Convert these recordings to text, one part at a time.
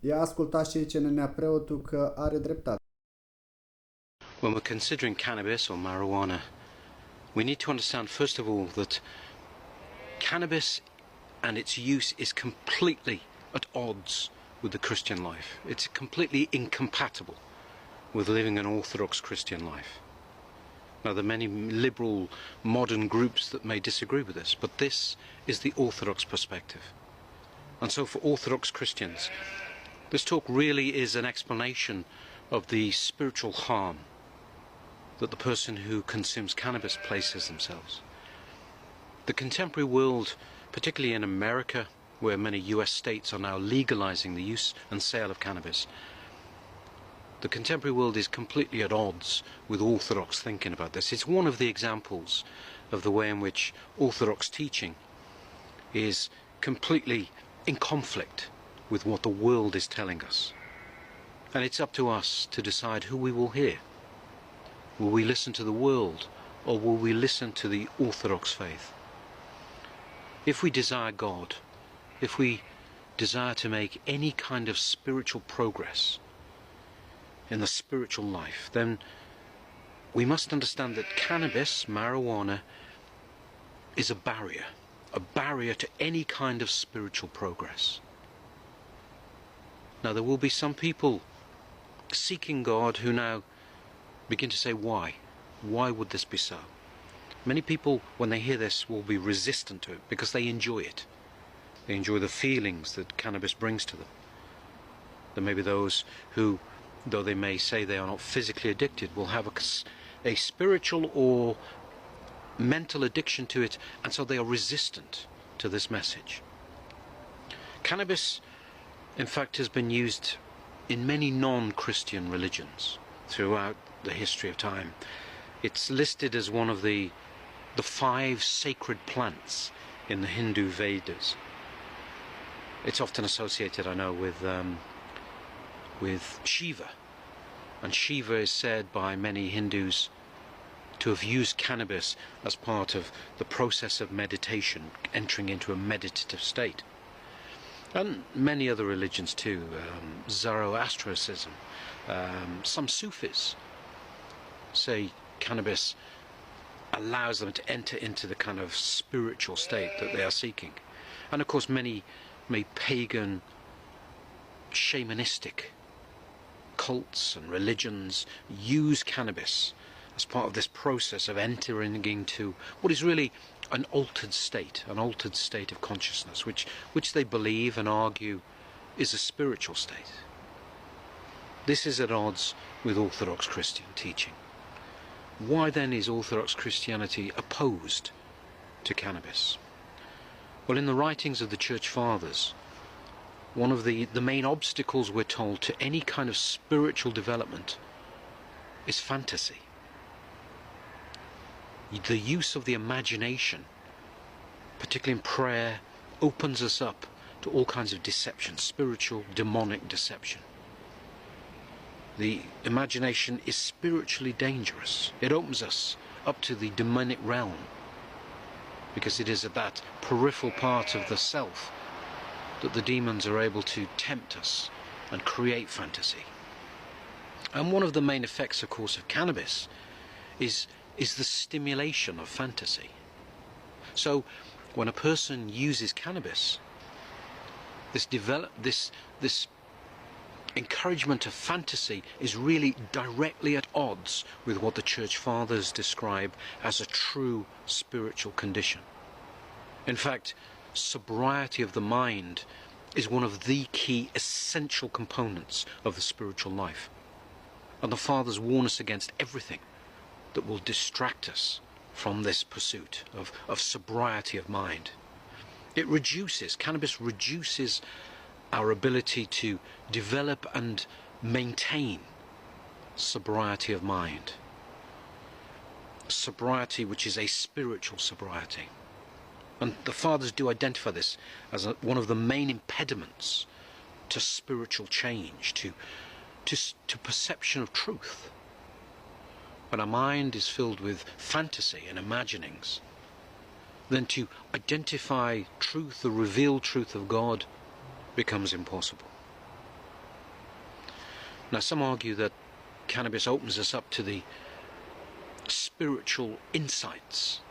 Ea asculta și zice nenea preotul că are dreptate. When we're considering cannabis or marijuana, we need to understand first of all that cannabis and its use is completely at odds with the Christian life. It's completely incompatible with living an orthodox Christian life. Now, there are many liberal modern groups that may disagree with this, but this is the orthodox perspective. And so for orthodox Christians, this talk really is an explanation of the spiritual harm that the person who consumes cannabis places themselves. The contemporary world, particularly in America, where many US states are now legalizing the use and sale of cannabis, the contemporary world is completely at odds with orthodox thinking about this. It's one of the examples of the way in which orthodox teaching is completely in conflict with what the world is telling us. And it's up to us to decide who we will hear. Will we listen to the world, or will we listen to the orthodox faith? If we desire God, if we desire to make any kind of spiritual progress in the spiritual life, then we must understand that cannabis, marijuana, is a barrier to any kind of spiritual progress. Now, there will be some people seeking God who now begin to say, why? Why would this be so? Many people, when they hear this, will be resistant to it because they enjoy it. They enjoy the feelings that cannabis brings to them. There may be those who, though they may say they are not physically addicted, will have a spiritual or mental addiction to it, and so they are resistant to this message. Cannabis, in fact, has been used in many non-Christian religions throughout the history of time. It's listed as one of the 5 sacred plants in the Hindu Vedas. It's often associated, I know, with Shiva, and Shiva is said by many Hindus to have used cannabis as part of the process of meditation, entering into a meditative state. And many other religions too, Zoroastrianism, some Sufis say cannabis allows them to enter into the kind of spiritual state that they are seeking. And of course many pagan, shamanistic cults and religions use cannabis as part of this process of entering into what is really an altered state of consciousness, which they believe and argue is a spiritual state. This is at odds with Orthodox Christian teaching. Why then is Orthodox Christianity opposed to cannabis? Well, in the writings of the Church Fathers, one of the main obstacles, we're told, to any kind of spiritual development is fantasy. The use of the imagination, particularly in prayer, opens us up to all kinds of deception, spiritual, demonic deception. The imagination is spiritually dangerous. It opens us up to the demonic realm, because it is at that peripheral part of the self that the demons are able to tempt us and create fantasy. And one of the main effects, of course, of cannabis is the stimulation of fantasy. So when a person uses cannabis, this encouragement of fantasy is really directly at odds with what the Church Fathers describe as a true spiritual condition. In fact, sobriety of the mind is one of the key essential components of the spiritual life. And the Fathers warn us against everything that will distract us from this pursuit of sobriety of mind. Cannabis reduces our ability to develop and maintain sobriety of mind. Sobriety which is a spiritual sobriety. And the Fathers do identify this as one of the main impediments to spiritual change, to perception of truth. When our mind is filled with fantasy and imaginings, then to identify truth, the revealed truth of God, becomes impossible. Now, some argue that cannabis opens us up to the spiritual insights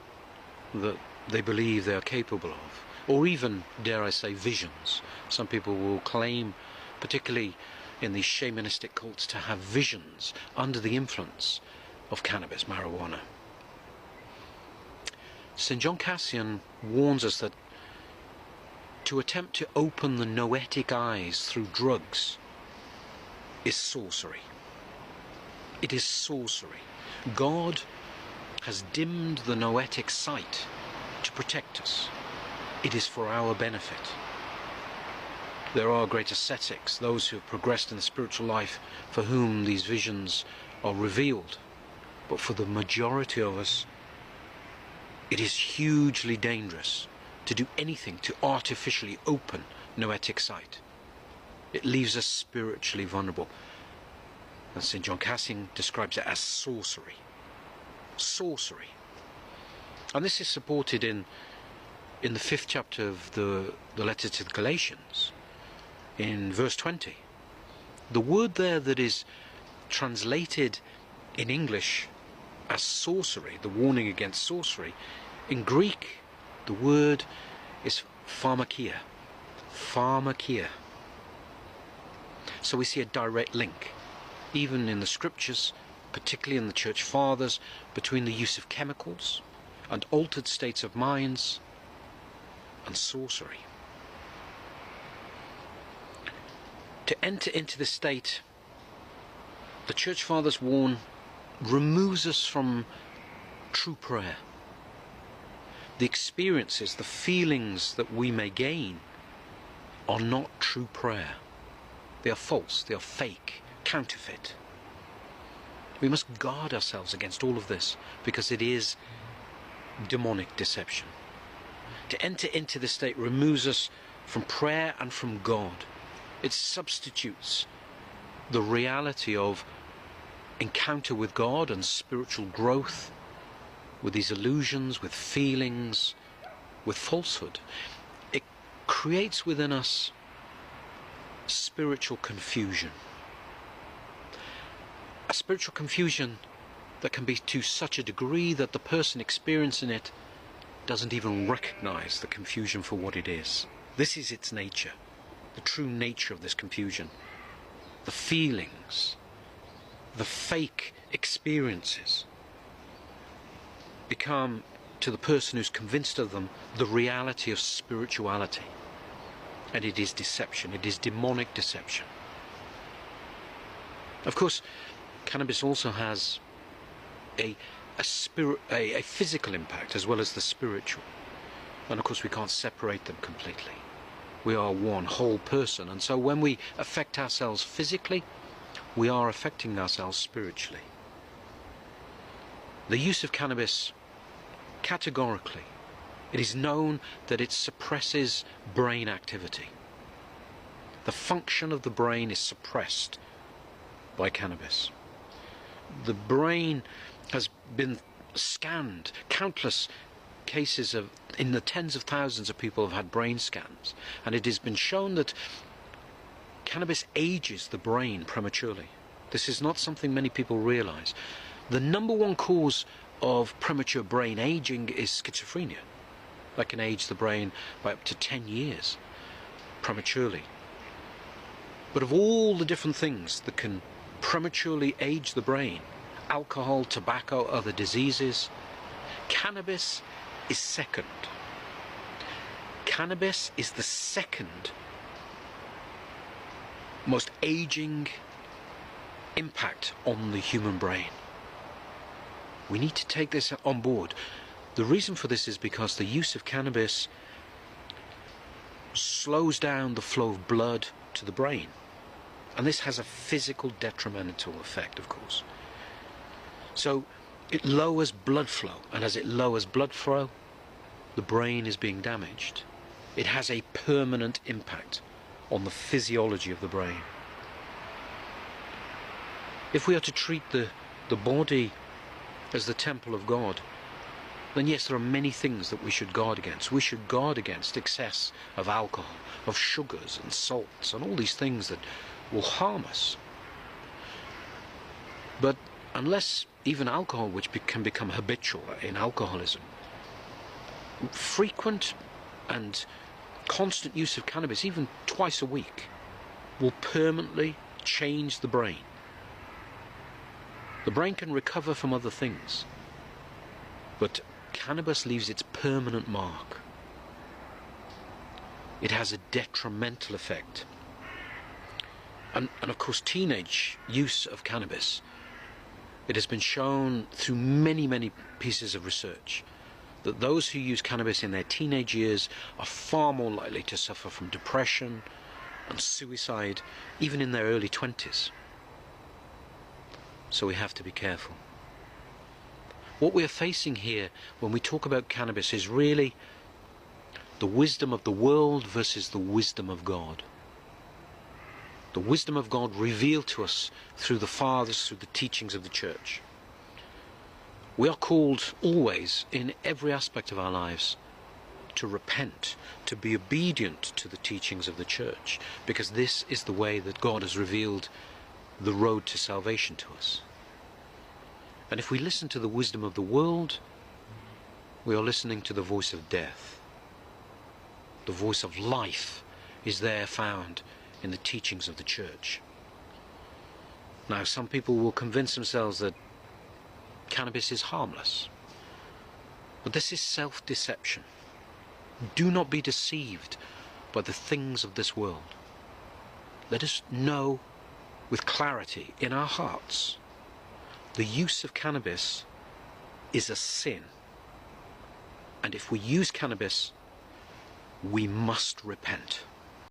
that they believe they are capable of, or even, dare I say, visions. Some people will claim, particularly in these shamanistic cults, to have visions under the influence of cannabis, marijuana. St. John Cassian warns us that to attempt to open the noetic eyes through drugs is sorcery. It is sorcery. God has dimmed the noetic sight to protect us. It is for our benefit. There are great ascetics, those who have progressed in the spiritual life, for whom these visions are revealed. But for the majority of us, it is hugely dangerous to do anything to artificially open noetic sight. It leaves us spiritually vulnerable. And St. John Cassian describes it as sorcery. Sorcery. And this is supported in the 5th chapter of the letter to the Galatians, in verse 20. The word there that is translated in English as sorcery, the warning against sorcery, in Greek the word is pharmakia. Pharmakia. So we see a direct link, even in the scriptures, particularly in the church fathers, between the use of chemicals and altered states of minds and sorcery. To enter into this state, the church fathers warn, removes us from true prayer. The experiences, the feelings that we may gain are not true prayer. They are false, they are fake, counterfeit. We must guard ourselves against all of this, because it is demonic deception. To enter into this state removes us from prayer and from God. It substitutes the reality of encounter with God and spiritual growth with these illusions, with feelings, with falsehood. It creates within us spiritual confusion. A spiritual confusion that can be to such a degree that the person experiencing it doesn't even recognize the confusion for what it is. This is its nature, the true nature of this confusion. The feelings, the fake experiences become, to the person who's convinced of them, the reality of spirituality. And it is deception, it is demonic deception. Of course, cannabis also has a physical impact as well as the spiritual. And of course we can't separate them completely. We are one whole person, and so when we affect ourselves physically, we are affecting ourselves spiritually. The use of cannabis, categorically, it is known that it suppresses brain activity. The function of the brain is suppressed by cannabis. The brain has been scanned. Countless cases of, in the tens of thousands of people have had brain scans, and it has been shown that cannabis ages the brain prematurely. This is not something many people realize. The number one cause of premature brain aging is schizophrenia. That can age the brain by up to 10 years prematurely. But of all the different things that can prematurely age the brain, alcohol, tobacco, other diseases, cannabis is second. Cannabis is the second most aging impact on the human brain. We need to take this on board. The reason for this is because the use of cannabis slows down the flow of blood to the brain. And this has a physical detrimental effect, of course. So it lowers blood flow, and as it lowers blood flow, the brain is being damaged. It has a permanent impact on the physiology of the brain. If we are to treat the body as the temple of God, then yes, there are many things that we should guard against. We should guard against excess of alcohol, of sugars and salts, and all these things that will harm us. unless even alcohol, which can become habitual in alcoholism, frequent and constant use of cannabis, even twice a week, will permanently change the brain. The brain can recover from other things, but cannabis leaves its permanent mark. It has a detrimental effect. And of course, teenage use of cannabis, it has been shown through many pieces of research that those who use cannabis in their teenage years are far more likely to suffer from depression and suicide, even in their early 20s. So we have to be careful. What we are facing here when we talk about cannabis is really the wisdom of the world versus the wisdom of God. The wisdom of God revealed to us through the fathers, through the teachings of the church. We are called always, in every aspect of our lives, to repent, to be obedient to the teachings of the church, because this is the way that God has revealed the road to salvation to us. And if we listen to the wisdom of the world, we are listening to the voice of death. The voice of life is there found in the teachings of the church. Now, some people will convince themselves that cannabis is harmless, but this is self-deception. Do not be deceived by the things of this world. Let us know with clarity in our hearts the use of cannabis is a sin, and if we use cannabis, we must repent.